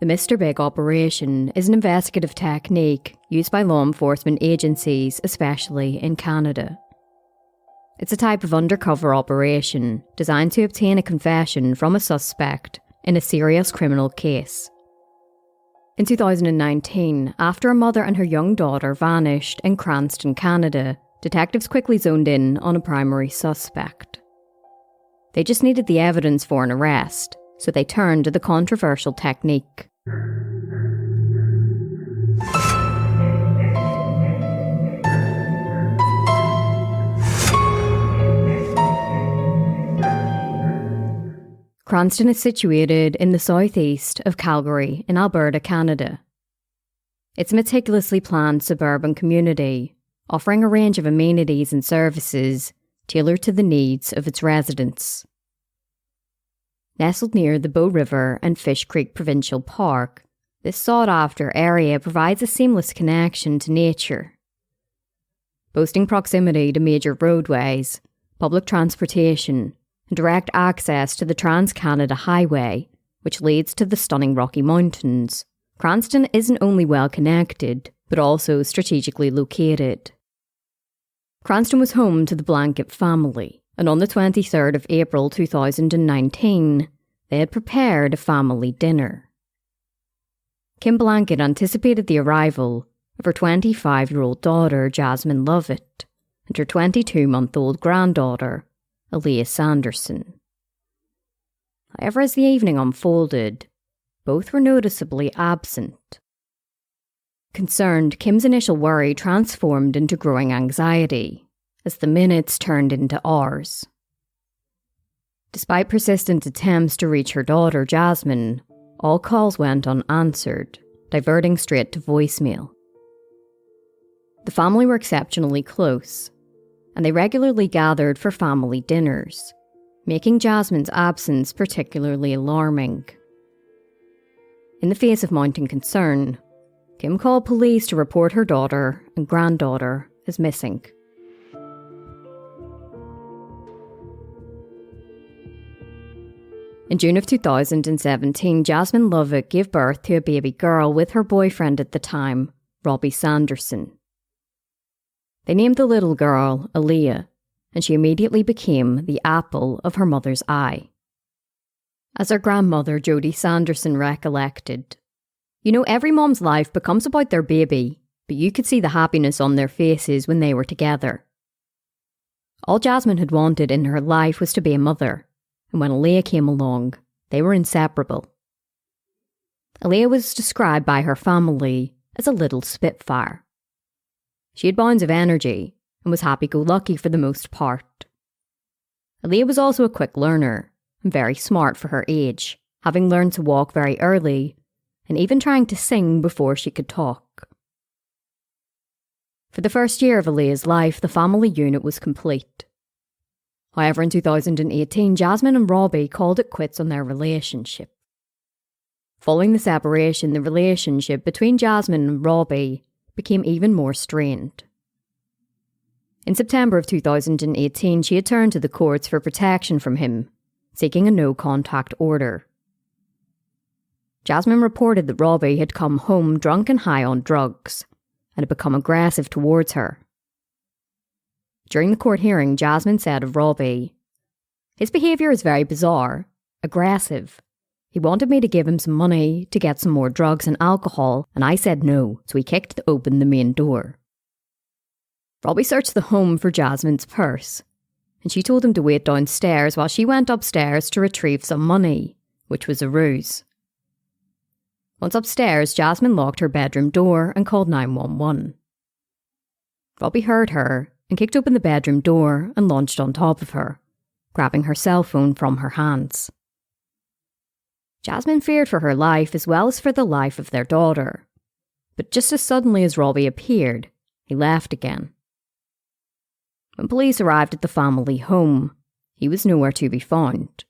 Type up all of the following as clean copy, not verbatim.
The Mr. Big operation is an investigative technique used by law enforcement agencies, especially in Canada. It's a type of undercover operation designed to obtain a confession from a suspect in a serious criminal case. In 2019, after a mother and her young daughter vanished in Cranston, Canada, detectives quickly zoned in on a primary suspect. They just needed the evidence for an arrest, so they turned to the controversial technique. Cranston is situated in the southeast of Calgary in Alberta, Canada. It's a meticulously planned suburban community, offering a range of amenities and services tailored to the needs of its residents. Nestled near the Bow River and Fish Creek Provincial Park, this sought-after area provides a seamless connection to nature. Boasting proximity to major roadways, public transportation, and direct access to the Trans-Canada Highway, which leads to the stunning Rocky Mountains, Cranston isn't only well connected, but also strategically located. Cranston was home to the Blanket family, and on the 23rd of April 2019, they had prepared a family dinner. Kim Blanket anticipated the arrival of her 25-year-old daughter, Jasmine Lovett, and her 22-month-old granddaughter, Aaliyah Sanderson. However, as the evening unfolded, both were noticeably absent. Concerned, Kim's initial worry transformed into growing anxiety as the minutes turned into hours. Despite persistent attempts to reach her daughter, Jasmine, all calls went unanswered, diverting straight to voicemail. The family were exceptionally close, and they regularly gathered for family dinners, making Jasmine's absence particularly alarming. In the face of mounting concern, Kim called police to report her daughter and granddaughter as missing. In June of 2017, Jasmine Lovett gave birth to a baby girl with her boyfriend at the time, Robbie Sanderson. They named the little girl Aaliyah, and she immediately became the apple of her mother's eye. As her grandmother, Jodie Sanderson, recollected, "You know, every mom's life becomes about their baby, but you could see the happiness on their faces when they were together." All Jasmine had wanted in her life was to be a mother, and when Aaliyah came along, they were inseparable. Aaliyah was described by her family as a little spitfire. She had bounds of energy and was happy-go-lucky for the most part. Aaliyah was also a quick learner and very smart for her age, having learned to walk very early and even trying to sing before she could talk. For the first year of Aaliyah's life, the family unit was complete. However, in 2018, Jasmine and Robbie called it quits on their relationship. Following the separation, the relationship between Jasmine and Robbie became even more strained. In September of 2018, she had turned to the courts for protection from him, seeking a no-contact order. Jasmine reported that Robbie had come home drunk and high on drugs, and had become aggressive towards her. During the court hearing, Jasmine said of Robbie, "His behaviour is very bizarre, aggressive. He wanted me to give him some money to get some more drugs and alcohol, and I said no, so he kicked open the main door." Robbie searched the home for Jasmine's purse, and she told him to wait downstairs while she went upstairs to retrieve some money, which was a ruse. Once upstairs, Jasmine locked her bedroom door and called 911. Robbie heard her and kicked open the bedroom door and launched on top of her, grabbing her cell phone from her hands. Jasmine feared for her life as well as for the life of their daughter, but just as suddenly as Robbie appeared, he left again. When police arrived at the family home, he was nowhere to be found.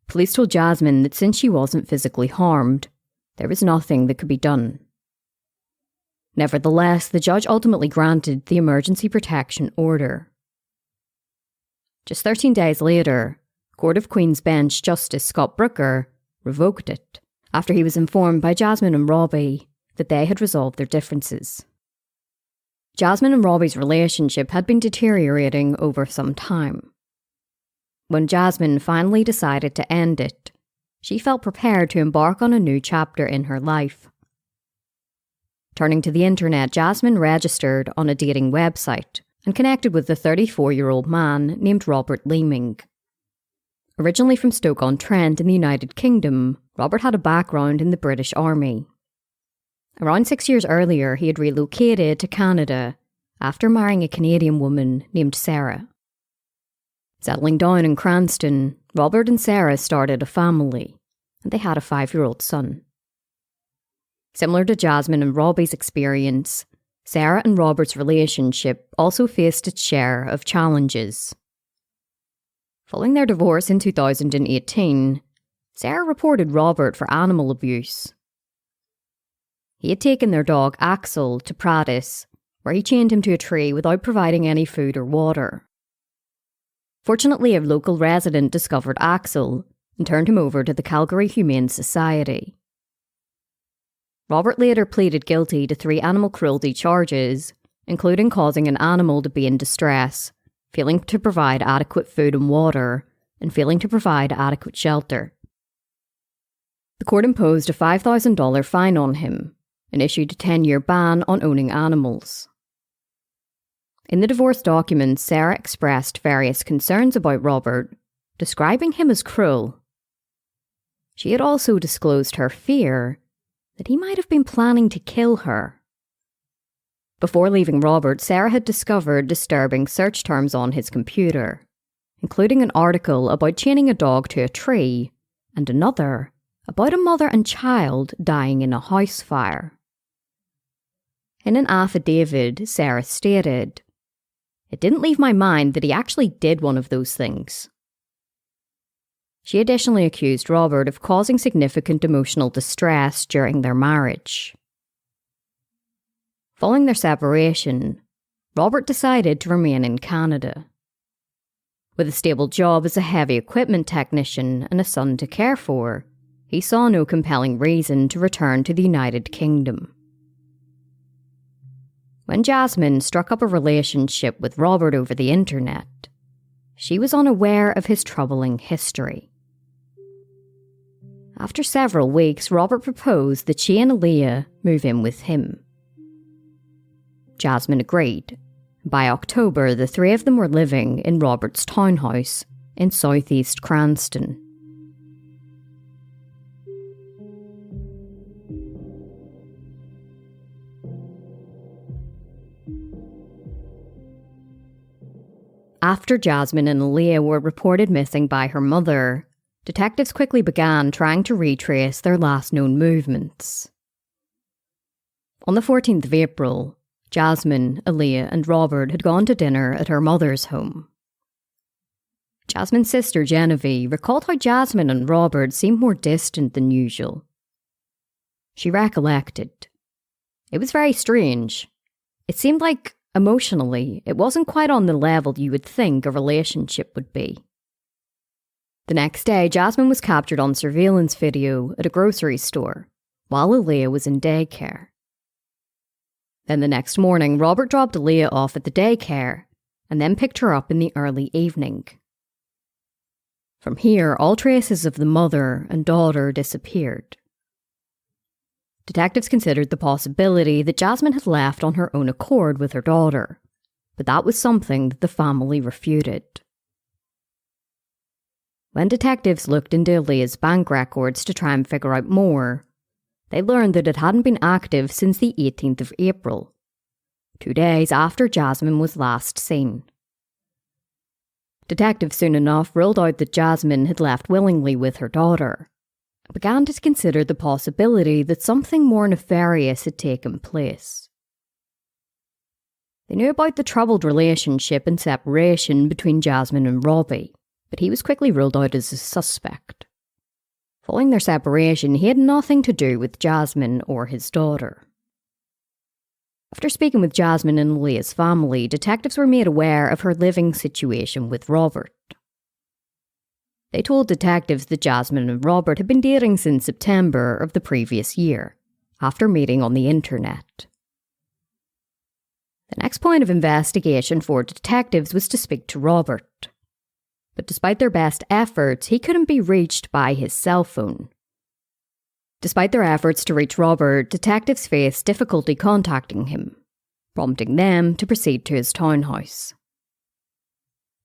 Police told Jasmine that since she wasn't physically harmed, there was nothing that could be done. Nevertheless, the judge ultimately granted the emergency protection order. Just 13 days later, Court of Queen's Bench Justice Scott Brooker revoked it, after he was informed by Jasmine and Robbie that they had resolved their differences. Jasmine and Robbie's relationship had been deteriorating over some time. When Jasmine finally decided to end it, she felt prepared to embark on a new chapter in her life. Turning to the internet, Jasmine registered on a dating website and connected with a 34-year-old man named Robert Leeming. Originally from Stoke-on-Trent in the United Kingdom, Robert had a background in the British Army. Around 6 years earlier, he had relocated to Canada after marrying a Canadian woman named Sarah. Settling down in Cranston, Robert and Sarah started a family, and they had a 5-year-old son. Similar to Jasmine and Robbie's experience, Sarah and Robert's relationship also faced its share of challenges. Following their divorce in 2018, Sarah reported Robert for animal abuse. He had taken their dog Axel to practice, where he chained him to a tree without providing any food or water. Fortunately, a local resident discovered Axel and turned him over to the Calgary Humane Society. Robert later pleaded guilty to 3 animal cruelty charges, including causing an animal to be in distress, failing to provide adequate food and water, and failing to provide adequate shelter. The court imposed a $5,000 fine on him and issued a 10-year ban on owning animals. In the divorce documents, Sarah expressed various concerns about Robert, describing him as cruel. She had also disclosed her fear that he might have been planning to kill her. Before leaving Robert, Sarah had discovered disturbing search terms on his computer, including an article about chaining a dog to a tree and another about a mother and child dying in a house fire. In an affidavit, Sarah stated, "It didn't leave my mind that he actually did one of those things." She additionally accused Robert of causing significant emotional distress during their marriage. Following their separation, Robert decided to remain in Canada. With a stable job as a heavy equipment technician and a son to care for, he saw no compelling reason to return to the United Kingdom. When Jasmine struck up a relationship with Robert over the internet, she was unaware of his troubling history. After several weeks, Robert proposed that she and Aaliyah move in with him. Jasmine agreed. By October, the 3 of them were living in Robert's townhouse in southeast Cranston. After Jasmine and Aaliyah were reported missing by her mother, detectives quickly began trying to retrace their last known movements. On the 14th of April, Jasmine, Aaliyah and Robert had gone to dinner at her mother's home. Jasmine's sister Genevieve recalled how Jasmine and Robert seemed more distant than usual. She recollected. It was very strange. It seemed like, emotionally, it wasn't quite on the level you would think a relationship would be. The next day, Jasmine was captured on surveillance video at a grocery store, while Aaliyah was in daycare. Then the next morning, Robert dropped Aaliyah off at the daycare, and then picked her up in the early evening. From here, all traces of the mother and daughter disappeared. Detectives considered the possibility that Jasmine had left on her own accord with her daughter, but that was something that the family refuted. When detectives looked into Aaliyah's bank records to try and figure out more, they learned that it hadn't been active since the 18th of April, 2 days after Jasmine was last seen. Detectives soon enough ruled out that Jasmine had left willingly with her daughter, and began to consider the possibility that something more nefarious had taken place. They knew about the troubled relationship and separation between Jasmine and Robbie, but he was quickly ruled out as a suspect. Following their separation, he had nothing to do with Jasmine or his daughter. After speaking with Jasmine and Aaliyah's family, detectives were made aware of her living situation with Robert. They told detectives that Jasmine and Robert had been dating since September of the previous year, after meeting on the internet. The next point of investigation for detectives was to speak to Robert. But despite their best efforts, he couldn't be reached by his cell phone. Despite their efforts to reach Robert, detectives faced difficulty contacting him, prompting them to proceed to his townhouse.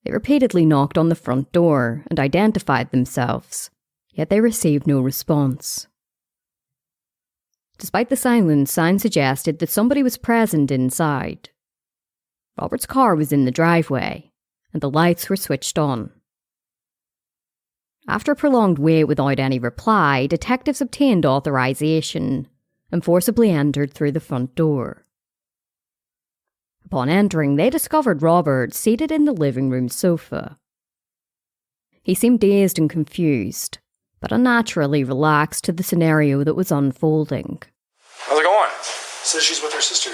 They repeatedly knocked on the front door and identified themselves, yet they received no response. Despite the silence, signs suggested that somebody was present inside. Robert's car was in the driveway, and the lights were switched on. After a prolonged wait without any reply, detectives obtained authorization and forcibly entered through the front door. Upon entering, they discovered Robert seated in the living room sofa. He seemed dazed and confused, but unnaturally relaxed to the scenario that was unfolding. How's it going? Says she's with her sister.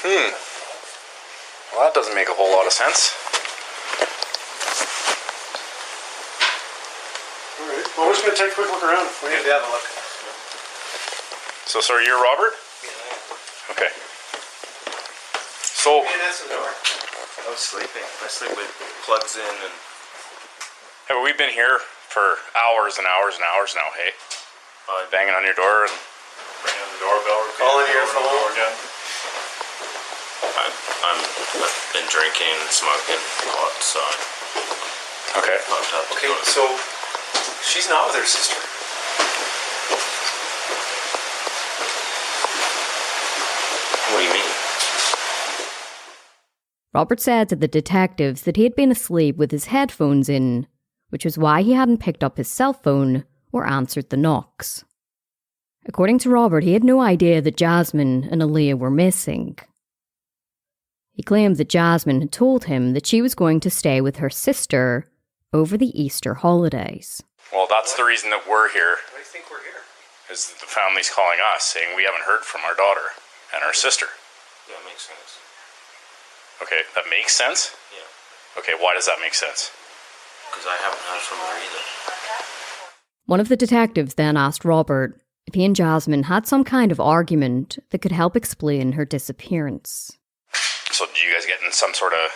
Well, that doesn't make a whole lot of sense. Alright, well, we're just going to take a quick look around. We need to have a look. So, sorry, you're Robert? Yeah. Okay. So, I was sleeping. I sleep with plugs in and... hey, we've been here for hours and hours and hours now, hey? Banging on your door and... Ringing on the doorbell. Calling your phone. Again. I've been drinking and smoking a lot, so... Okay. Okay, so she's not with her sister. What do you mean? Robert said to the detectives that he had been asleep with his headphones in, which was why he hadn't picked up his cell phone or answered the knocks. According to Robert, he had no idea that Jasmine and Aaliyah were missing. He claimed that Jasmine had told him that she was going to stay with her sister over the Easter holidays. Well, that's the reason that we're here, Why do you think we're here? is that the family's calling us, saying we haven't heard from our daughter and our sister. Yeah, it makes sense. Okay, that makes sense? Yeah. Okay, why does that make sense? Because I haven't heard from her either. One of the detectives then asked Robert if he and Jasmine had some kind of argument that could help explain her disappearance. So, did you guys get in some sort of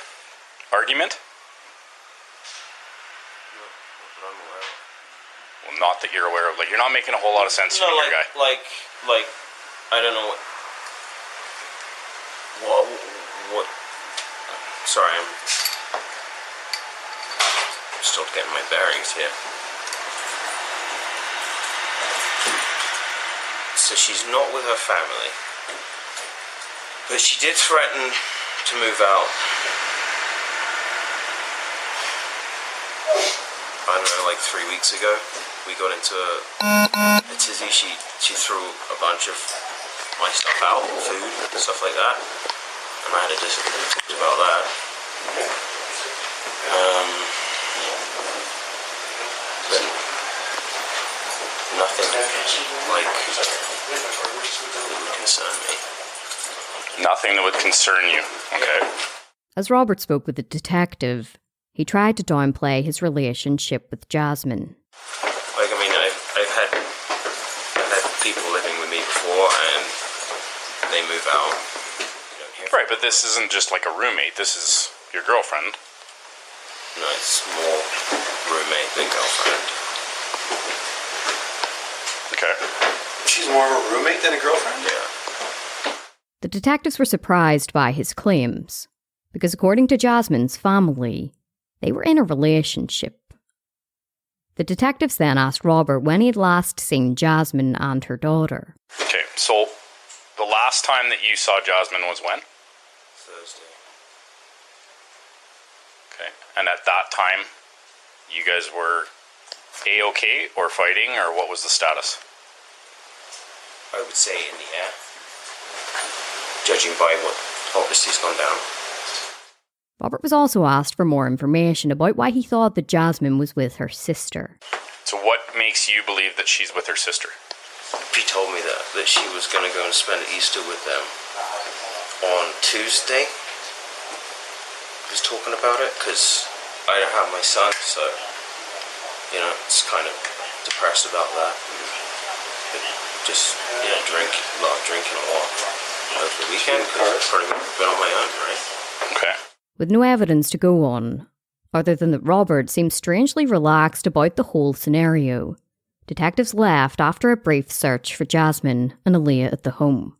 argument? Not I'm aware of. Well, not that you're aware of. Like, you're not making a whole lot of sense to me, like, guy. like, I don't know what, sorry, I'm still getting my bearings here. So she's not with her family, but she did threaten to move out. I don't know, like 3 weeks ago, we got into a tizzy. She threw a bunch of my stuff out, food, stuff like that, and I had a disagreement about that. But nothing like that would concern me. Nothing that would concern you, okay? As Robert spoke with the detective, he tried to downplay his relationship with Jasmine. Like, I mean, I've had people living with me before, and they move out. You don't hear from Right, but this isn't just like a roommate. This is your girlfriend. No, it's more roommate than girlfriend. Okay. She's more of a roommate than a girlfriend? Yeah. The detectives were surprised by his claims, because according to Jasmine's family, they were in a relationship. The detectives then asked Robert when he had last seen Jasmine and her daughter. Okay, so the last time that you saw Jasmine was when? Thursday. Okay. And at that time, you guys were A-okay or fighting, or what was the status? I would say in the air, judging by what obviously has gone down. Robert was also asked for more information about why he thought that Jasmine was with her sister. So what makes you believe that she's with her sister? She told me that she was going to go and spend Easter with them on Tuesday. He was talking about it because I have my son, so, it's kind of depressed about that. But just, drink, a lot of drinking a lot over the weekend, because I've pretty much been on my own, right? Okay. With no evidence to go on, other than that Robert seemed strangely relaxed about the whole scenario, detectives left after a brief search for Jasmine and Aaliyah at the home.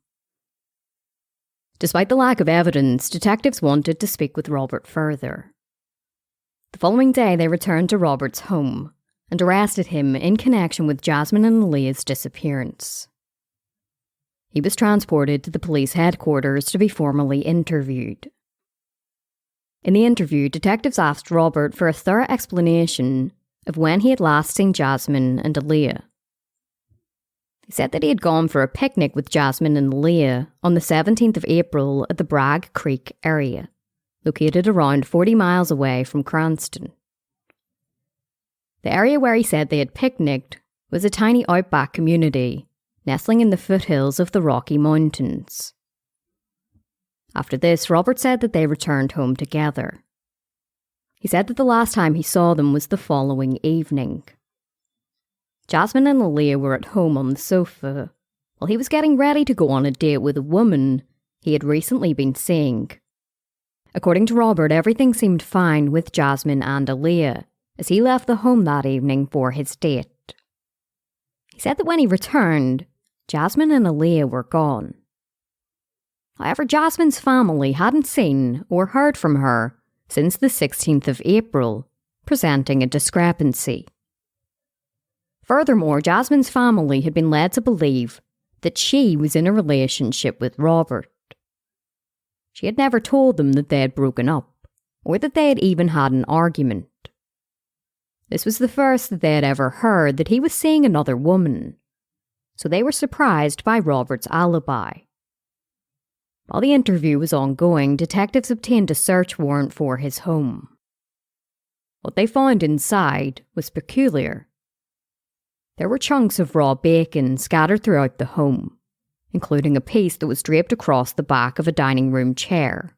Despite the lack of evidence, detectives wanted to speak with Robert further. The following day, they returned to Robert's home and arrested him in connection with Jasmine and Aaliyah's disappearance. He was transported to the police headquarters to be formally interviewed. In the interview, detectives asked Robert for a thorough explanation of when he had last seen Jasmine and Aaliyah. He said that he had gone for a picnic with Jasmine and Aaliyah on the 17th of April at the Bragg Creek area, located around 40 miles away from Cranston. The area where he said they had picnicked was a tiny outback community nestling in the foothills of the Rocky Mountains. After this, Robert said that they returned home together. He said that the last time he saw them was the following evening. Jasmine and Aaliyah were at home on the sofa, while he was getting ready to go on a date with a woman he had recently been seeing. According to Robert, everything seemed fine with Jasmine and Aaliyah as he left the home that evening for his date. He said that when he returned, Jasmine and Aaliyah were gone. However, Jasmine's family hadn't seen or heard from her since the 16th of April, presenting a discrepancy. Furthermore, Jasmine's family had been led to believe that she was in a relationship with Robert. She had never told them that they had broken up, or that they had even had an argument. This was the first that they had ever heard that he was seeing another woman, so they were surprised by Robert's alibi. While the interview was ongoing, detectives obtained a search warrant for his home. What they found inside was peculiar. There were chunks of raw bacon scattered throughout the home, including a piece that was draped across the back of a dining room chair.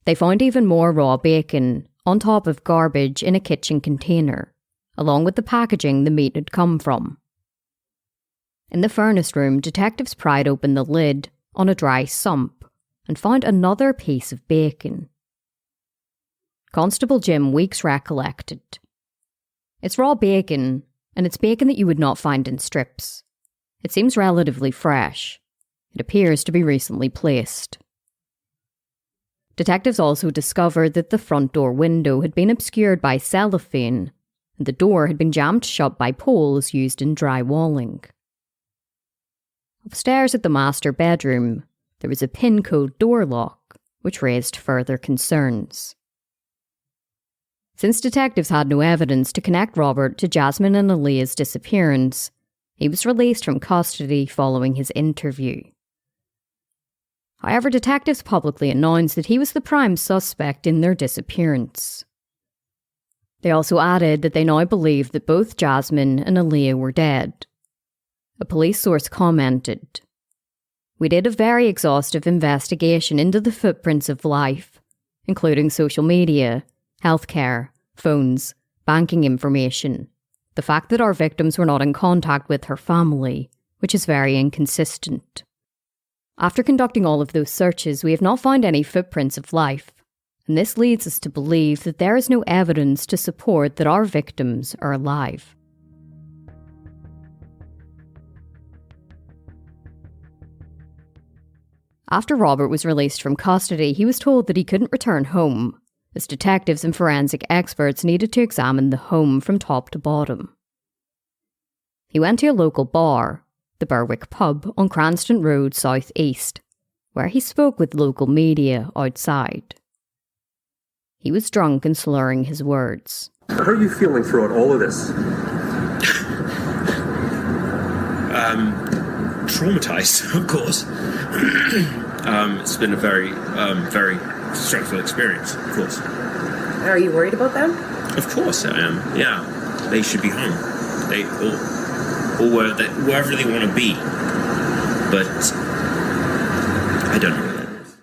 They found even more raw bacon on top of garbage in a kitchen container, along with the packaging the meat had come from. In the furnace room, detectives pried open the lid on a dry sump and found another piece of bacon. Constable Jim Weeks recollected. It's raw bacon, and it's bacon that you would not find in strips. It seems relatively fresh. It appears to be recently placed. Detectives also discovered that the front door window had been obscured by cellophane, and the door had been jammed shut by poles used in drywalling. Upstairs at the master bedroom, there was a pin code door lock, which raised further concerns. Since detectives had no evidence to connect Robert to Jasmine and Aaliyah's disappearance, he was released from custody following his interview. However, detectives publicly announced that he was the prime suspect in their disappearance. They also added that they now believed that both Jasmine and Aaliyah were dead. A police source commented, "We did a very exhaustive investigation into the footprints of life, including social media, healthcare, phones, banking information, the fact that our victims were not in contact with her family, which is very inconsistent. After conducting all of those searches, we have not found any footprints of life, and this leads us to believe that there is no evidence to support that our victims are alive." After Robert was released from custody, he was told that he couldn't return home, as detectives and forensic experts needed to examine the home from top to bottom. He went to a local bar, the Berwick Pub on Cranston Road South East, where he spoke with local media outside. He was drunk and slurring his words. How are you feeling throughout all of this? Traumatized, of course. It's been a very, very stressful experience, of course. Are you worried about them? Of course I am, yeah. They should be home. They or wherever they want to be. But I don't know where that is.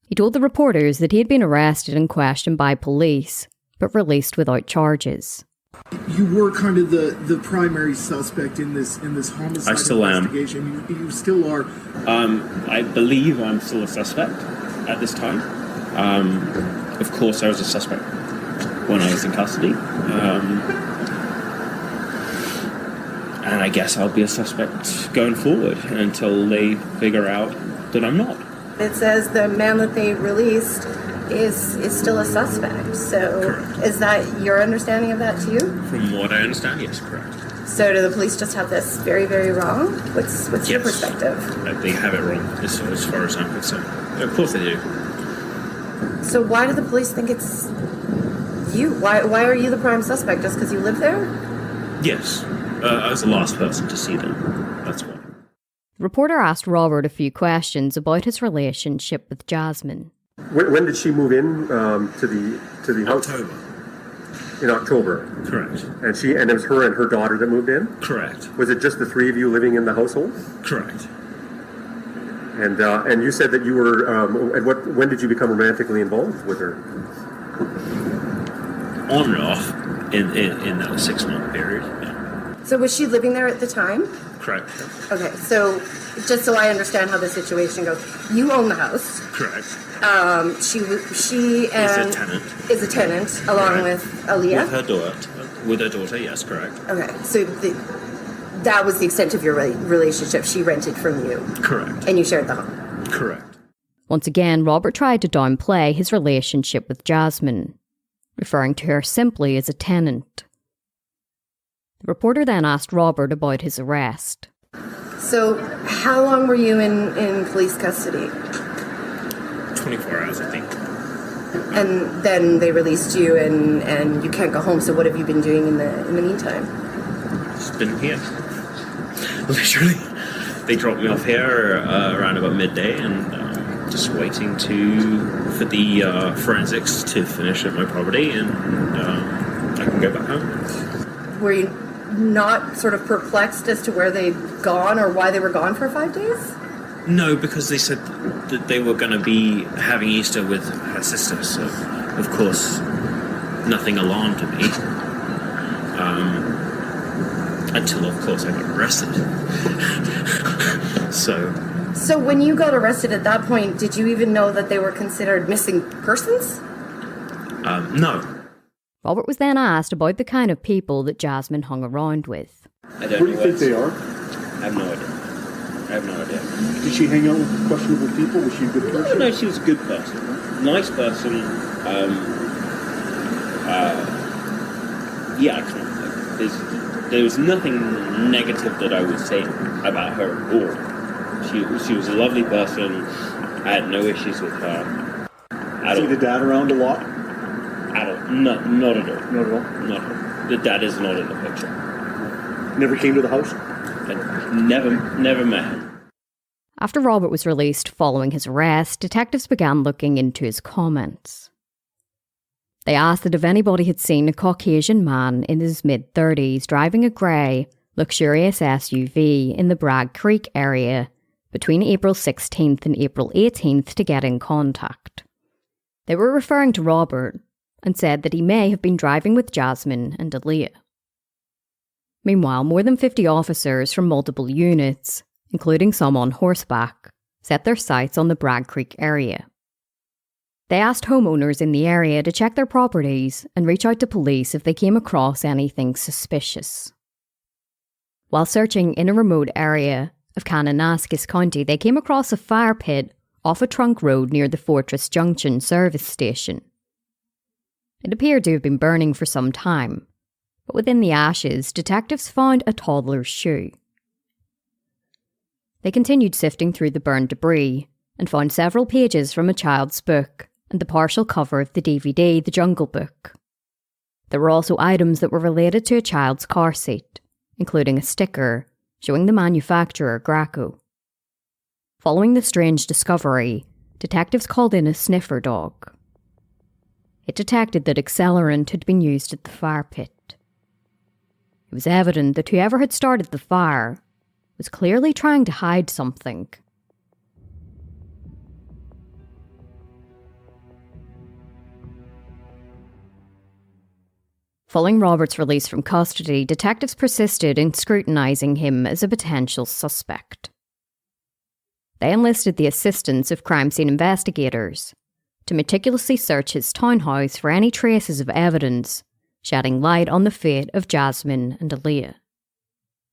He told the reporters that he had been arrested and questioned by police, but released without charges. You were kind of the primary suspect in this homicide I still investigation. You still are. I believe I'm still a suspect at this time. Of course, I was a suspect when I was in custody. And I guess I'll be a suspect going forward until they figure out that I'm not. It says the man that they released is still a suspect. So Correct. Is that your understanding of that too? From what I understand, yes, correct. So do the police just have this very, very wrong? What's your Yes. perspective? They have it wrong, as far as I'm concerned. Of course they do. So why do the police think it's you? Why are you the prime suspect? Just because you live there? Yes. I was the last person to see them. That's why. The reporter asked Robert a few questions about his relationship with Jasmine. When did she move in to the house? October. In October. Correct. And it was her and her daughter that moved in? Correct. Was it just the three of you living in the household? Correct. And you said that you were. When did you become romantically involved with her? On and off in that 6-month period. Yeah. So was she living there at the time? Correct. Okay, so just so I understand how the situation goes, you own the house. Correct. She Is is a tenant along Right. with Aaliyah. With her daughter, yes, correct. Okay, so that was the extent of your relationship. She rented from you, Correct. and you shared the home. Correct. Once again, Robert tried to downplay his relationship with Jasmine, referring to her simply as a tenant. The reporter then asked Robert about his arrest. So, how long were you in police custody? 24 hours, I think. And then they released you, and you can't go home. So, what have you been doing in the meantime? Just been here. Literally. They dropped me off here around about midday, and just waiting for the forensics to finish at my property, and I can go back home. Were you not sort of perplexed as to where they'd gone or why they were gone for 5 days? No, because they said that they were going to be having Easter with her sister, so of course nothing alarmed me. Until, of course, I got arrested. So when you got arrested at that point, did you even know that they were considered missing persons? no. Robert was then asked about the kind of people that Jasmine hung around with. I don't Who do you think they are? I have no idea. Did she hang out with questionable people? Was she a good person? No, she was a good person. Nice person. Yeah, I can't. There was nothing negative that I would say about her at all. She was a lovely person. I had no issues with her. See the dad around a lot? Not at all. Not at all? Not at all. The dad is not in the picture. Never came to the house? I never met him. After Robert was released following his arrest, detectives began looking into his comments. They asked that if anybody had seen a Caucasian man in his mid-30s driving a grey, luxurious SUV in the Bragg Creek area between April 16th and April 18th to get in contact. They were referring to Robert and said that he may have been driving with Jasmine and Aaliyah. Meanwhile, more than 50 officers from multiple units, including some on horseback, set their sights on the Bragg Creek area. They asked homeowners in the area to check their properties and reach out to police if they came across anything suspicious. While searching in a remote area of Kananaskis County, they came across a fire pit off a trunk road near the Fortress Junction service station. It appeared to have been burning for some time, but within the ashes, detectives found a toddler's shoe. They continued sifting through the burned debris and found several pages from a child's book and the partial cover of the DVD, The Jungle Book. There were also items that were related to a child's car seat, including a sticker showing the manufacturer Graco. Following the strange discovery, detectives called in a sniffer dog. It detected that accelerant had been used at the fire pit. It was evident that whoever had started the fire was clearly trying to hide something. Following Robert's release from custody, detectives persisted in scrutinising him as a potential suspect. They enlisted the assistance of crime scene investigators to meticulously search his townhouse for any traces of evidence shedding light on the fate of Jasmine and Aaliyah.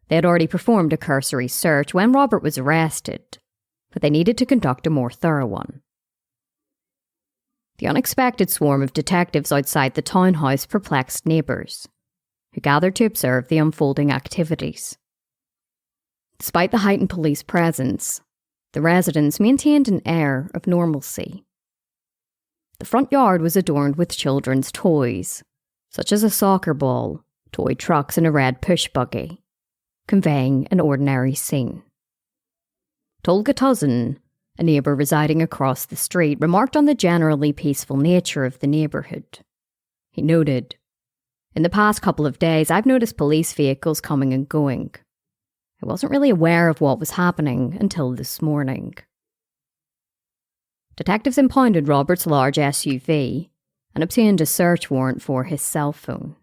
They had already performed a cursory search when Robert was arrested, but they needed to conduct a more thorough one. The unexpected swarm of detectives outside the townhouse perplexed neighbours, who gathered to observe the unfolding activities. Despite the heightened police presence, the residents maintained an air of normalcy. The front yard was adorned with children's toys, such as a soccer ball, toy trucks and a red push buggy, conveying an ordinary scene. Tolga Tuzin, a neighbour residing across the street, remarked on the generally peaceful nature of the neighbourhood. He noted, "In the past couple of days, I've noticed police vehicles coming and going. I wasn't really aware of what was happening until this morning." Detectives impounded Robert's large SUV and obtained a search warrant for his cell phone.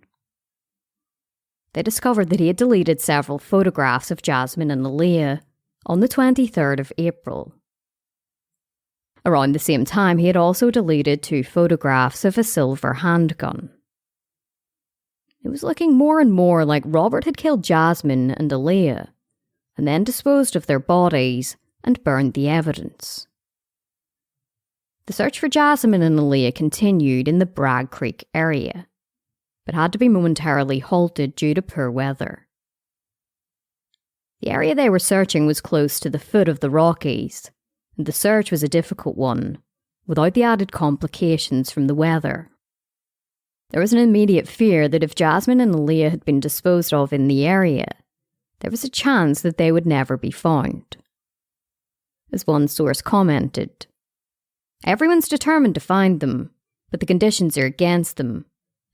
They discovered that he had deleted several photographs of Jasmine and Aaliyah on the 23rd of April. Around the same time, he had also deleted 2 photographs of a silver handgun. It was looking more and more like Robert had killed Jasmine and Aaliyah, and then disposed of their bodies and burned the evidence. The search for Jasmine and Aaliyah continued in the Bragg Creek area, but had to be momentarily halted due to poor weather. The area they were searching was close to the foot of the Rockies, and the search was a difficult one, without the added complications from the weather. There was an immediate fear that if Jasmine and Aaliyah had been disposed of in the area, there was a chance that they would never be found. As one source commented, "Everyone's determined to find them, but the conditions are against them,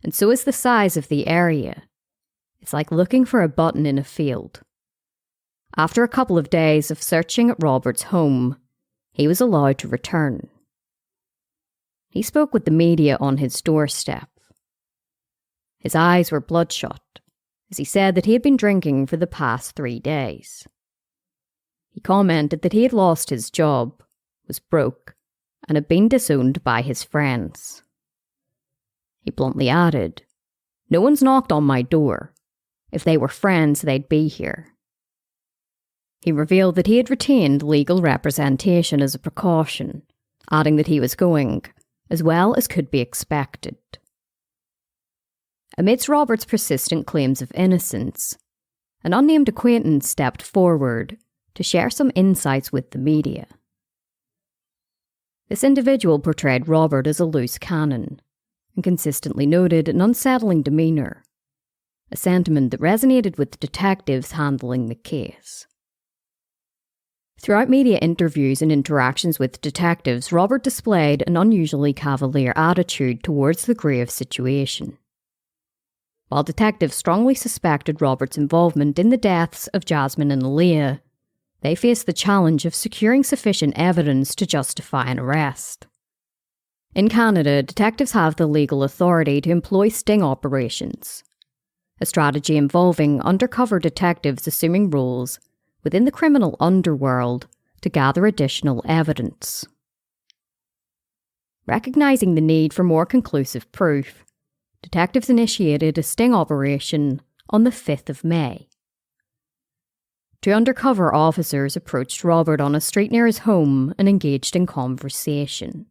and so is the size of the area. It's like looking for a button in a field." After a couple of days of searching at Robert's home, he was allowed to return. He spoke with the media on his doorstep. His eyes were bloodshot, as he said that he had been drinking for the past 3 days. He commented that he had lost his job, was broke, and had been disowned by his friends. He bluntly added, "No one's knocked on my door. If they were friends, they'd be here." He revealed that he had retained legal representation as a precaution, adding that he was going, as well as could be expected. Amidst Robert's persistent claims of innocence, an unnamed acquaintance stepped forward to share some insights with the media. This individual portrayed Robert as a loose cannon, and consistently noted an unsettling demeanour, a sentiment that resonated with detectives handling the case. Throughout media interviews and interactions with detectives, Robert displayed an unusually cavalier attitude towards the grave situation. While detectives strongly suspected Robert's involvement in the deaths of Jasmine and Aaliyah, they faced the challenge of securing sufficient evidence to justify an arrest. In Canada, detectives have the legal authority to employ sting operations, a strategy involving undercover detectives assuming roles within the criminal underworld to gather additional evidence. Recognising the need for more conclusive proof, detectives initiated a sting operation on the 5th of May. 2 undercover officers approached Robert on a street near his home and engaged in conversation.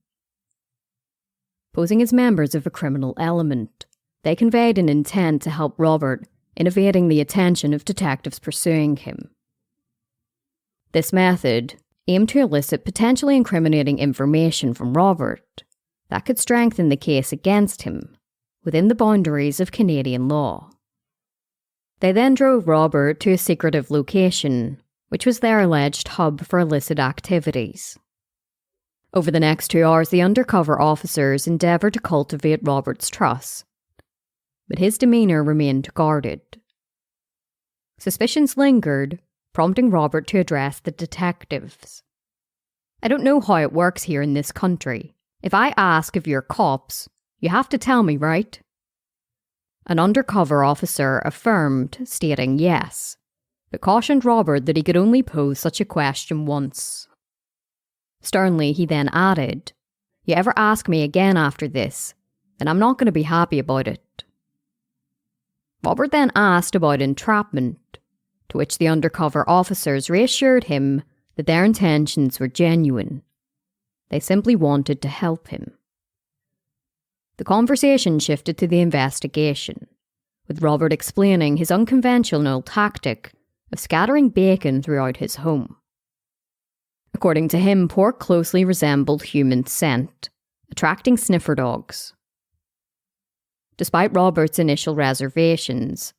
Posing as members of a criminal element, they conveyed an intent to help Robert in evading the attention of detectives pursuing him. This method aimed to elicit potentially incriminating information from Robert that could strengthen the case against him within the boundaries of Canadian law. They then drove Robert to a secretive location, which was their alleged hub for illicit activities. Over the next 2 hours, the undercover officers endeavoured to cultivate Robert's trust, but his demeanour remained guarded. Suspicions lingered, prompting Robert to address the detectives. "I don't know how it works here in this country. If I ask if you're cops, you have to tell me, right?" An undercover officer affirmed, stating yes, but cautioned Robert that he could only pose such a question once. Sternly, he then added, "You ever ask me again after this, then I'm not going to be happy about it." Robert then asked about entrapment, to which the undercover officers reassured him that their intentions were genuine. They simply wanted to help him. The conversation shifted to the investigation, with Robert explaining his unconventional tactic of scattering bacon throughout his home. According to him, pork closely resembled human scent, attracting sniffer dogs. Despite Robert's initial reservations,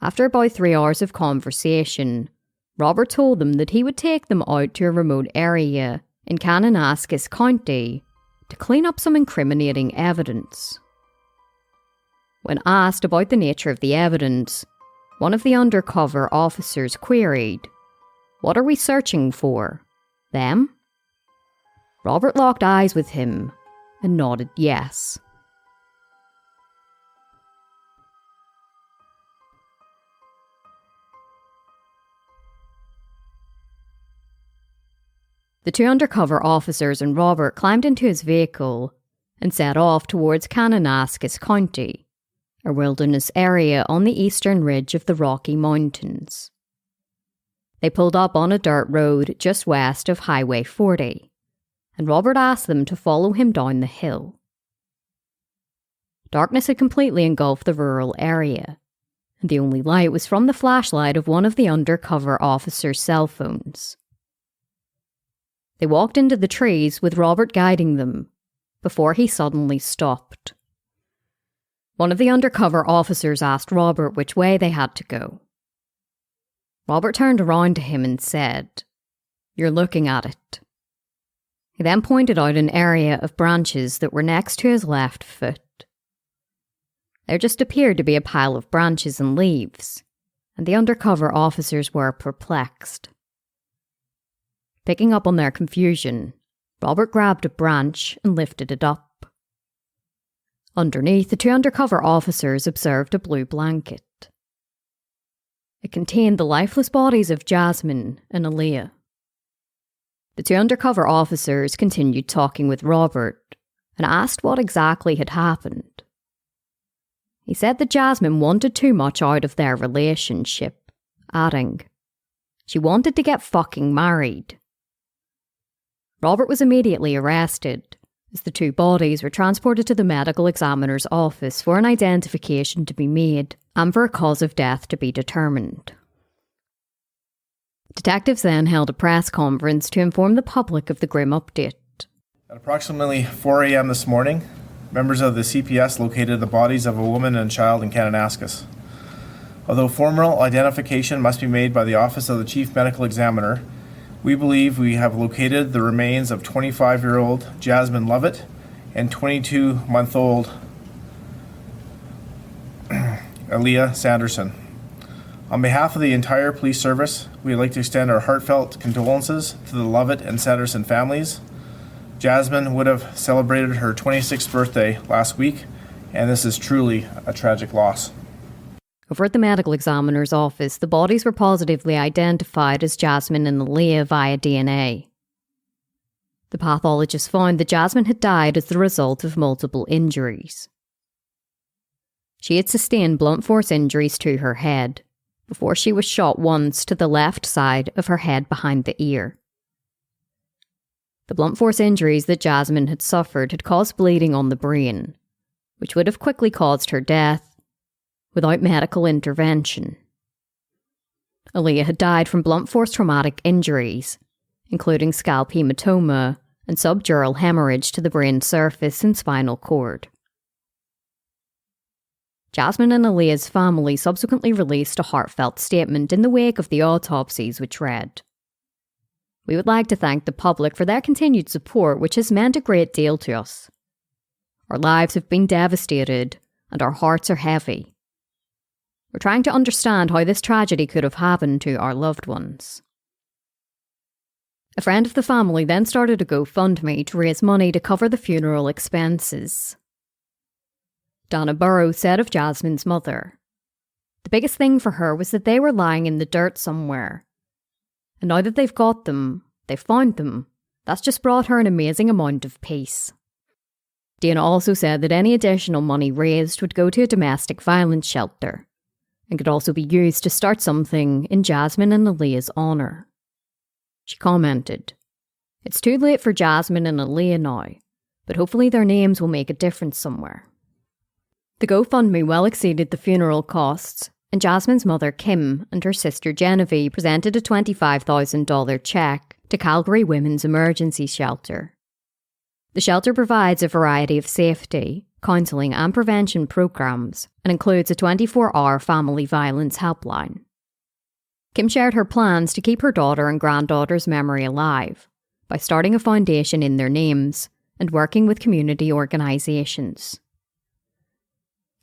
after about 3 hours of conversation, Robert told them that he would take them out to a remote area in Kananaskis County to clean up some incriminating evidence. When asked about the nature of the evidence, one of the undercover officers queried, "What are we searching for? Them?" Robert locked eyes with him and nodded yes. The 2 undercover officers and Robert climbed into his vehicle and set off towards Kananaskis County, a wilderness area on the eastern ridge of the Rocky Mountains. They pulled up on a dirt road just west of Highway 40, and Robert asked them to follow him down the hill. Darkness had completely engulfed the rural area, and the only light was from the flashlight of one of the undercover officers' cell phones. They walked into the trees with Robert guiding them, before he suddenly stopped. One of the undercover officers asked Robert which way they had to go. Robert turned around to him and said, "You're looking at it." He then pointed out an area of branches that were next to his left foot. There just appeared to be a pile of branches and leaves, and the undercover officers were perplexed. Picking up on their confusion, Robert grabbed a branch and lifted it up. Underneath, the 2 undercover officers observed a blue blanket. It contained the lifeless bodies of Jasmine and Aaliyah. The 2 undercover officers continued talking with Robert and asked what exactly had happened. He said that Jasmine wanted too much out of their relationship, adding, "She wanted to get fucking married." Robert was immediately arrested, as the 2 bodies were transported to the medical examiner's office for an identification to be made and for a cause of death to be determined. Detectives then held a press conference to inform the public of the grim update. At approximately 4 a.m. this morning, members of the CPS located the bodies of a woman and child in Kananaskis. Although formal identification must be made by the Office of the Chief Medical Examiner, we believe we have located the remains of 25-year-old Jasmine Lovett and 22-month-old Aaliyah Sanderson. On behalf of the entire police service, we would like to extend our heartfelt condolences to the Lovett and Sanderson families. Jasmine would have celebrated her 26th birthday last week, and this is truly a tragic loss. Over at the medical examiner's office, the bodies were positively identified as Jasmine and Aaliyah via DNA. The pathologist found that Jasmine had died as the result of multiple injuries. She had sustained blunt force injuries to her head, before she was shot once to the left side of her head behind the ear. The blunt force injuries that Jasmine had suffered had caused bleeding on the brain, which would have quickly caused her death without medical intervention. Aaliyah had died from blunt force traumatic injuries, including scalp hematoma and subdural hemorrhage to the brain surface and spinal cord. Jasmine and Aaliyah's family subsequently released a heartfelt statement in the wake of the autopsies, which read, "We would like to thank the public for their continued support, which has meant a great deal to us. Our lives have been devastated, and our hearts are heavy. We're trying to understand how this tragedy could have happened to our loved ones." A friend of the family then started a GoFundMe to raise money to cover the funeral expenses. Donna Burrows said of Jasmine's mother, "The biggest thing for her was that they were lying in the dirt somewhere. And now that they've got them, they've found them, that's just brought her an amazing amount of peace." Dana also said that any additional money raised would go to a domestic violence shelter and could also be used to start something in Jasmine and Aaliyah's honour. She commented, "It's too late for Jasmine and Aaliyah now, but hopefully their names will make a difference somewhere." The GoFundMe well exceeded the funeral costs, and Jasmine's mother Kim and her sister Genevieve presented a $25,000 cheque to Calgary Women's Emergency Shelter. The shelter provides a variety of safety, counselling and prevention programmes and includes a 24-hour family violence helpline. Kim shared her plans to keep her daughter and granddaughter's memory alive by starting a foundation in their names and working with community organisations.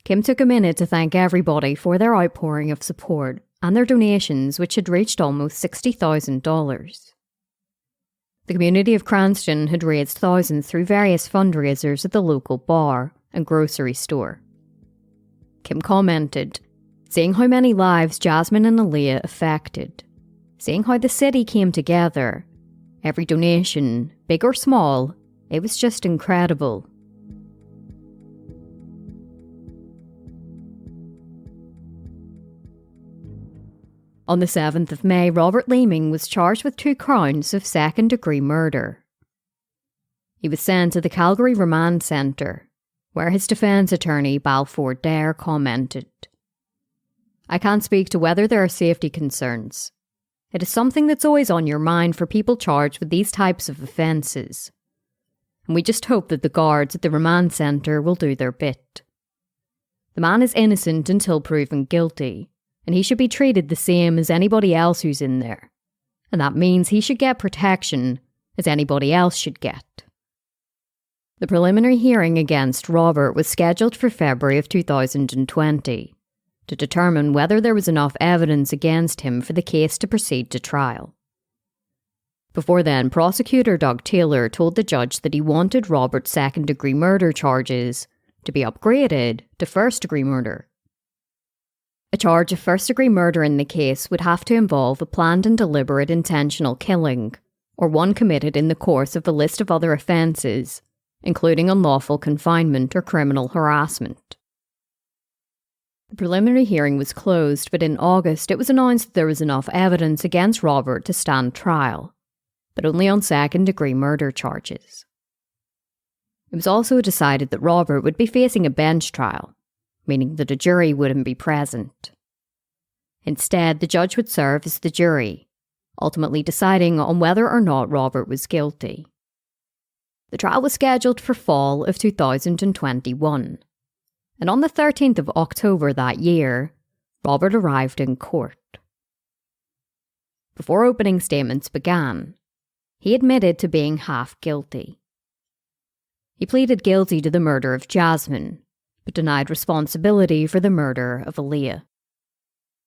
Kim took a minute to thank everybody for their outpouring of support and their donations, which had reached almost $60,000. The community of Cranston had raised thousands through various fundraisers at the local bar and grocery store. Kim commented, "Seeing how many lives Jasmine and Aaliyah affected, seeing how the city came together, every donation, big or small, it was just incredible." On the 7th of May, Robert Leeming was charged with 2 counts of second-degree murder. He was sent to the Calgary Remand Centre, where his defence attorney, Balfour Dare, commented, "I can't speak to whether there are safety concerns. It is something that's always on your mind for people charged with these types of offences. And we just hope that the guards at the Remand Centre will do their bit. The man is innocent until proven guilty, and he should be treated the same as anybody else who's in there. And that means he should get protection as anybody else should get." The preliminary hearing against Robert was scheduled for February of 2020 to determine whether there was enough evidence against him for the case to proceed to trial. Before then, prosecutor Doug Taylor told the judge that he wanted Robert's second-degree murder charges to be upgraded to first-degree murder. A charge of first-degree murder in the case would have to involve a planned and deliberate intentional killing, or one committed in the course of a list of other offences, including unlawful confinement or criminal harassment. The preliminary hearing was closed, but in August it was announced that there was enough evidence against Robert to stand trial, but only on second-degree murder charges. It was also decided that Robert would be facing a bench trial, meaning that a jury wouldn't be present. Instead, the judge would serve as the jury, ultimately deciding on whether or not Robert was guilty. The trial was scheduled for fall of 2021, and on the 13th of October that year, Robert arrived in court. Before opening statements began, he admitted to being half guilty. He pleaded guilty to the murder of Jasmine, but denied responsibility for the murder of Aaliyah.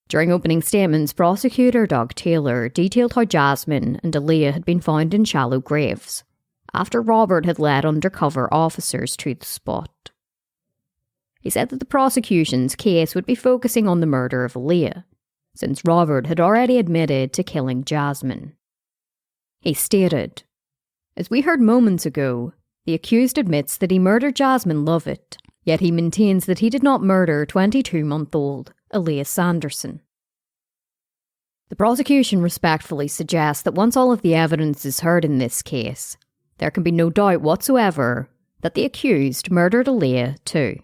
During opening statements, prosecutor Doug Taylor detailed how Jasmine and Aaliyah had been found in shallow graves, after Robert had led undercover officers to the spot. He said that the prosecution's case would be focusing on the murder of Aaliyah, since Robert had already admitted to killing Jasmine. He stated, "As we heard moments ago, the accused admits that he murdered Jasmine Lovett, yet he maintains that he did not murder 22-month-old Aaliyah Sanderson." The prosecution respectfully suggests that once all of the evidence is heard in this case, there can be no doubt whatsoever that the accused murdered Aaliyah too.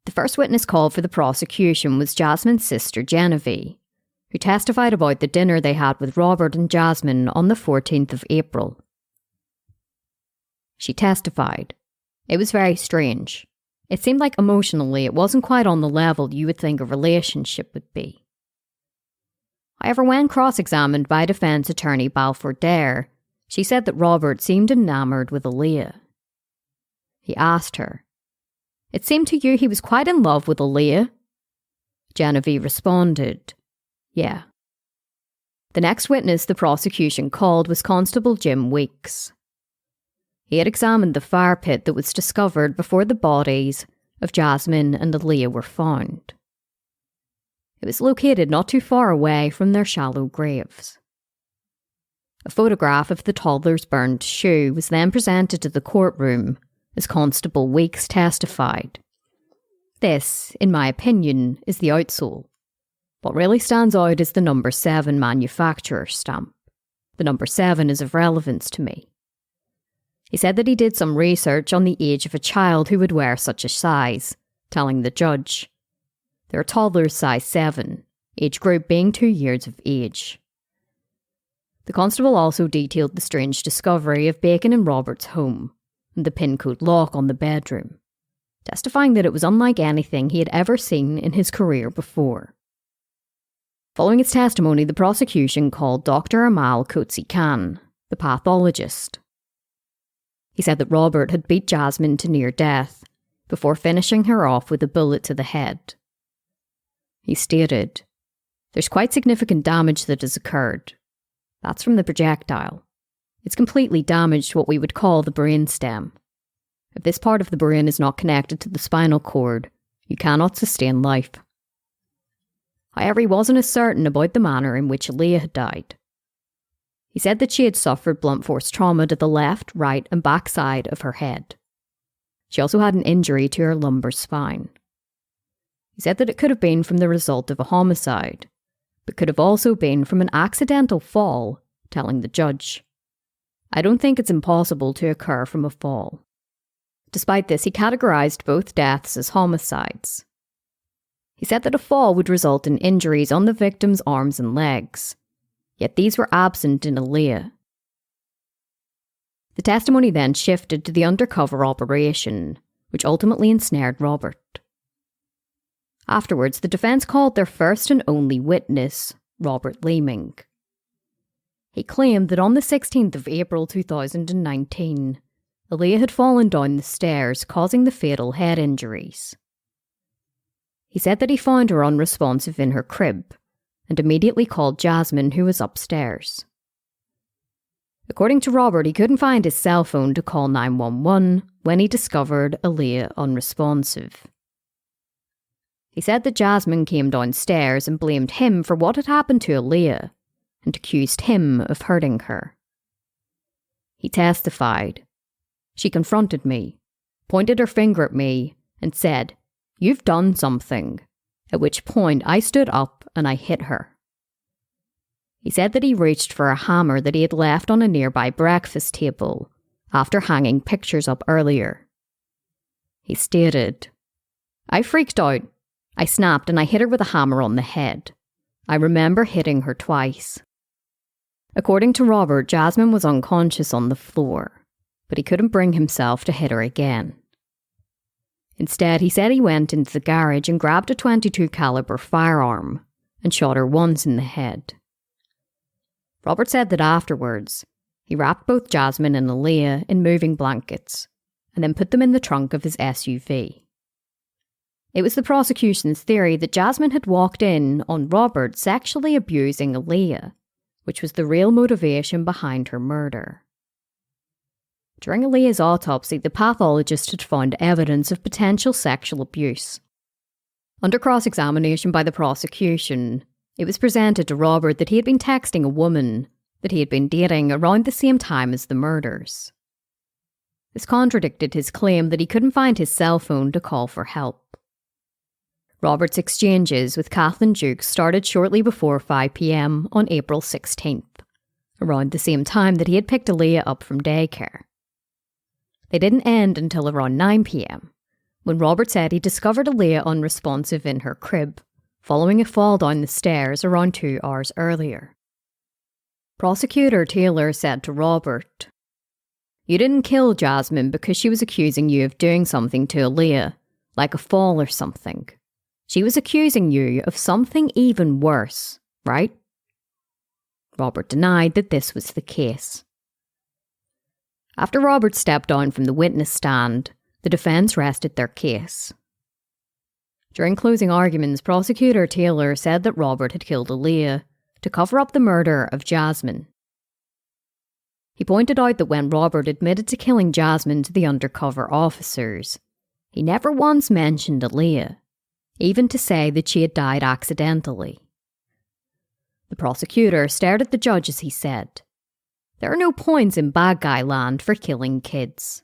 The first witness called for the prosecution was Jasmine's sister Genevieve, who testified about the dinner they had with Robert and Jasmine on the 14th of April. She testified, "It was very strange. It seemed like emotionally it wasn't quite on the level you would think a relationship would be." However, when cross-examined by defence attorney Balfour Dare, she said that Robert seemed enamoured with Aaliyah. He asked her, "It seemed to you he was quite in love with Aaliyah?" Genevieve responded, "Yeah." The next witness the prosecution called was Constable Jim Weeks. He had examined the fire pit that was discovered before the bodies of Jasmine and Aaliyah were found. It was located not too far away from their shallow graves. A photograph of the toddler's burned shoe was then presented to the courtroom as Constable Weeks testified. This, in my opinion, is the outsole. What really stands out is the number 7 manufacturer stamp. The number 7 is of relevance to me. He said that he did some research on the age of a child who would wear such a size, telling the judge, "There are toddlers size 7, age group being 2 years of age." The constable also detailed the strange discovery of Bacon and Robert's home and the pin code lock on the bedroom, testifying that it was unlike anything he had ever seen in his career before. Following his testimony, the prosecution called Dr. Amal Kotsi Khan, the pathologist. He said that Robert had beat Jasmine to near death before finishing her off with a bullet to the head. He stated, "There's quite significant damage that has occurred. That's from the projectile. It's completely damaged what we would call the brainstem. If this part of the brain is not connected to the spinal cord, you cannot sustain life." However, he wasn't as certain about the manner in which Aaliyah had died. He said that she had suffered blunt force trauma to the left, right and back side of her head. She also had an injury to her lumbar spine. He said that it could have been from the result of a homicide, but could have also been from an accidental fall, telling the judge, "I don't think it's impossible to occur from a fall." Despite this, he categorised both deaths as homicides. He said that a fall would result in injuries on the victim's arms and legs, yet these were absent in Aaliyah. The testimony then shifted to the undercover operation, which ultimately ensnared Robert. Afterwards, the defence called their first and only witness, Robert Leeming. He claimed that on the 16th of April 2019, Aaliyah had fallen down the stairs, causing the fatal head injuries. He said that he found her unresponsive in her crib and immediately called Jasmine, who was upstairs. According to Robert, he couldn't find his cell phone to call 911 when he discovered Aaliyah unresponsive. He said that Jasmine came downstairs and blamed him for what had happened to Aaliyah and accused him of hurting her. He testified, "She confronted me, pointed her finger at me and said, 'You've done something,' at which point I stood up and I hit her." He said that he reached for a hammer that he had left on a nearby breakfast table after hanging pictures up earlier. He stated, "I freaked out. I snapped and I hit her with a hammer on the head. I remember hitting her twice." According to Robert, Jasmine was unconscious on the floor, but he couldn't bring himself to hit her again. Instead, he said he went into the garage and grabbed a .22 caliber firearm and shot her once in the head. Robert said that afterwards, he wrapped both Jasmine and Aaliyah in moving blankets and then put them in the trunk of his SUV. It was the prosecution's theory that Jasmine had walked in on Robert sexually abusing Aaliyah, which was the real motivation behind her murder. During Aaliyah's autopsy, the pathologist had found evidence of potential sexual abuse. Under cross-examination by the prosecution, it was presented to Robert that he had been texting a woman that he had been dating around the same time as the murders. This contradicted his claim that he couldn't find his cell phone to call for help. Robert's exchanges with Kathleen Jukes started shortly before 5 p.m. on April 16th, around the same time that he had picked Aaliyah up from daycare. They didn't end until around 9 p.m, when Robert said he discovered Aaliyah unresponsive in her crib, following a fall down the stairs around 2 hours earlier. Prosecutor Taylor said to Robert, "You didn't kill Jasmine because she was accusing you of doing something to Aaliyah, like a fall or something. She was accusing you of something even worse, right?" Robert denied that this was the case. After Robert stepped down from the witness stand, the defence rested their case. During closing arguments, Prosecutor Taylor said that Robert had killed Aaliyah to cover up the murder of Jasmine. He pointed out that when Robert admitted to killing Jasmine to the undercover officers, he never once mentioned Aaliyah, even to say that she had died accidentally. The prosecutor stared at the judge as he said, "There are no points in bad guy land for killing kids."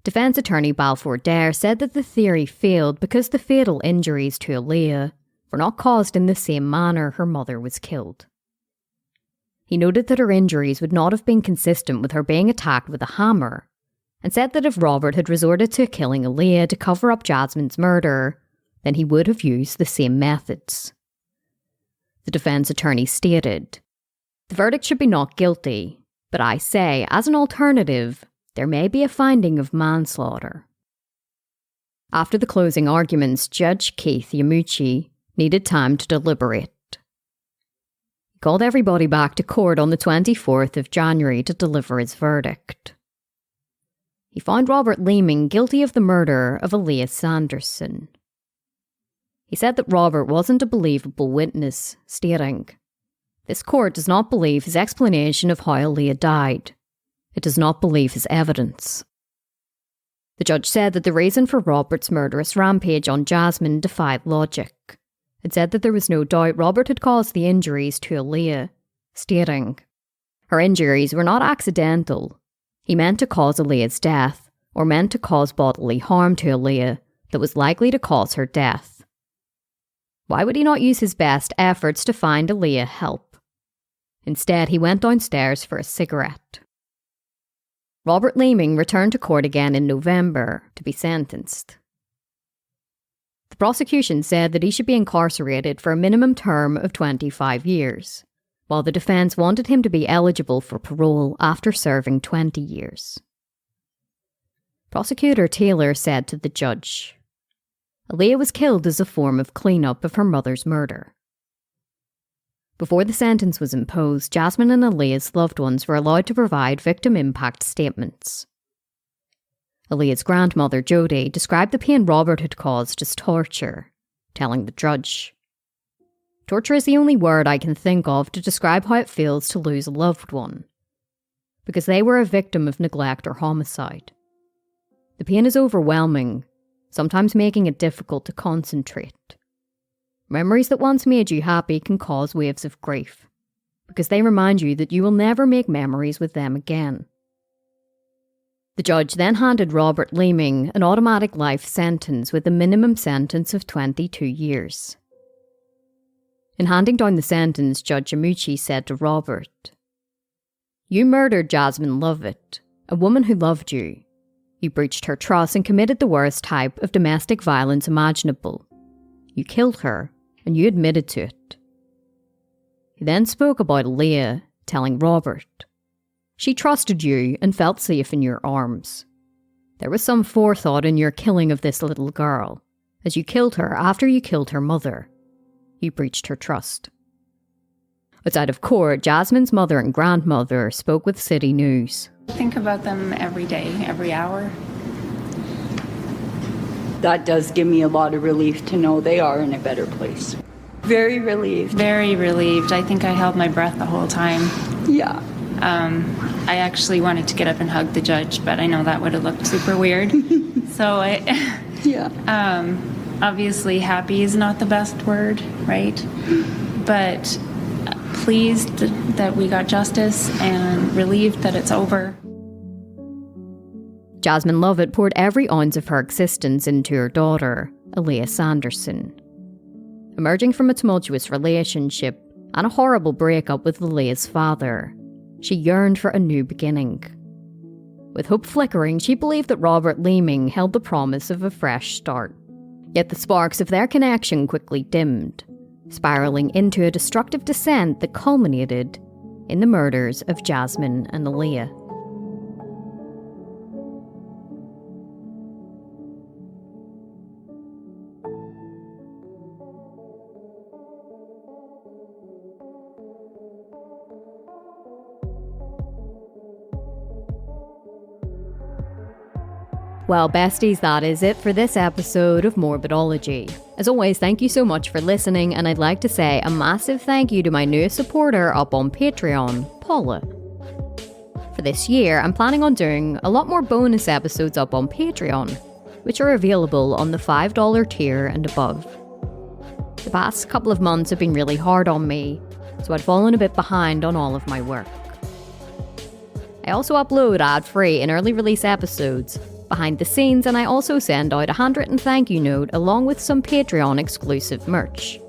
Defence attorney Balfour Dare said that the theory failed because the fatal injuries to Aaliyah were not caused in the same manner her mother was killed. He noted that her injuries would not have been consistent with her being attacked with a hammer, and said that if Robert had resorted to killing Aaliyah to cover up Jasmine's murder, then he would have used the same methods. The defence attorney stated, "The verdict should be not guilty, but I say, as an alternative, there may be a finding of manslaughter." After the closing arguments, Judge Keith Yamuchi needed time to deliberate. He called everybody back to court on the 24th of January to deliver his verdict. He found Robert Leeming guilty of the murder of Aaliyah Sanderson. He said that Robert wasn't a believable witness, stating, "This court does not believe his explanation of how Aaliyah died. It does not believe his evidence." The judge said that the reason for Robert's murderous rampage on Jasmine defied logic. It said that there was no doubt Robert had caused the injuries to Aaliyah, stating, "Her injuries were not accidental. He meant to cause Aaliyah's death, or meant to cause bodily harm to Aaliyah that was likely to cause her death. Why would he not use his best efforts to find Aaliyah help? Instead, he went downstairs for a cigarette." Robert Leeming returned to court again in November to be sentenced. The prosecution said that he should be incarcerated for a minimum term of 25 years, while the defence wanted him to be eligible for parole after serving 20 years. Prosecutor Taylor said to the judge, "Aaliyah was killed as a form of cleanup of her mother's murder." Before the sentence was imposed, Jasmine and Aaliyah's loved ones were allowed to provide victim impact statements. Aaliyah's grandmother, Jodie, described the pain Robert had caused as torture, telling the judge, "Torture is the only word I can think of to describe how it feels to lose a loved one, because they were a victim of neglect or homicide. The pain is overwhelming, sometimes making it difficult to concentrate. Memories that once made you happy can cause waves of grief, because they remind you that you will never make memories with them again." The judge then handed Robert Leeming an automatic life sentence with a minimum sentence of 22 years. In handing down the sentence, Judge Yamuchi said to Robert, "You murdered Jasmine Lovett, a woman who loved you. You breached her trust and committed the worst type of domestic violence imaginable. You killed her, and you admitted to it." He then spoke about Aaliyah, telling Robert, "She trusted you and felt safe in your arms. There was some forethought in your killing of this little girl, as you killed her after you killed her mother. You breached her trust." Outside of court, Jasmine's mother and grandmother spoke with City News. I think about them every day, every hour. That does give me a lot of relief to know they are in a better place. Very relieved. Very relieved. I think I held my breath the whole time. Yeah. I actually wanted to get up and hug the judge, but I know that would have looked super weird. So obviously happy is not the best word, right? But pleased that we got justice and relieved that it's over. Jasmine Lovett poured every ounce of her existence into her daughter, Aaliyah Sanderson. Emerging from a tumultuous relationship and a horrible breakup with Aaliyah's father, she yearned for a new beginning. With hope flickering, she believed that Robert Leeming held the promise of a fresh start. Yet the sparks of their connection quickly dimmed, spiraling into a destructive descent that culminated in the murders of Jasmine and Aaliyah. Well, besties, that is it for this episode of Morbidology. As always, thank you so much for listening, and I'd like to say a massive thank you to my newest supporter up on Patreon, Paula. for this year, I'm planning on doing a lot more bonus episodes up on Patreon, which are available on the $5 tier and above. The past couple of months have been really hard on me, so I'd fallen a bit behind on all of my work. I also upload ad-free and early release episodes, behind the scenes, and I also send out a handwritten thank you note along with some Patreon exclusive merch.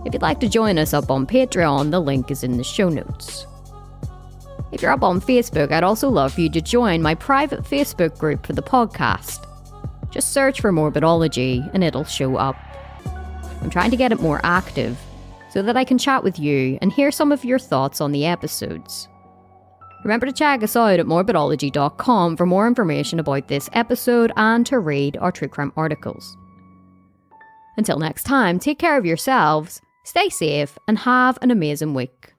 If you'd like to join us up on Patreon, the link is in the show notes. If you're up on Facebook, I'd also love for you to join my private Facebook group for the podcast. Just search for Morbidology and it'll show up. I'm trying to get it more active so that I can chat with you and hear some of your thoughts on the episodes. Remember to check us out at morbidology.com for more information about this episode and to read our true crime articles. Until next time, take care of yourselves, stay safe, and have an amazing week.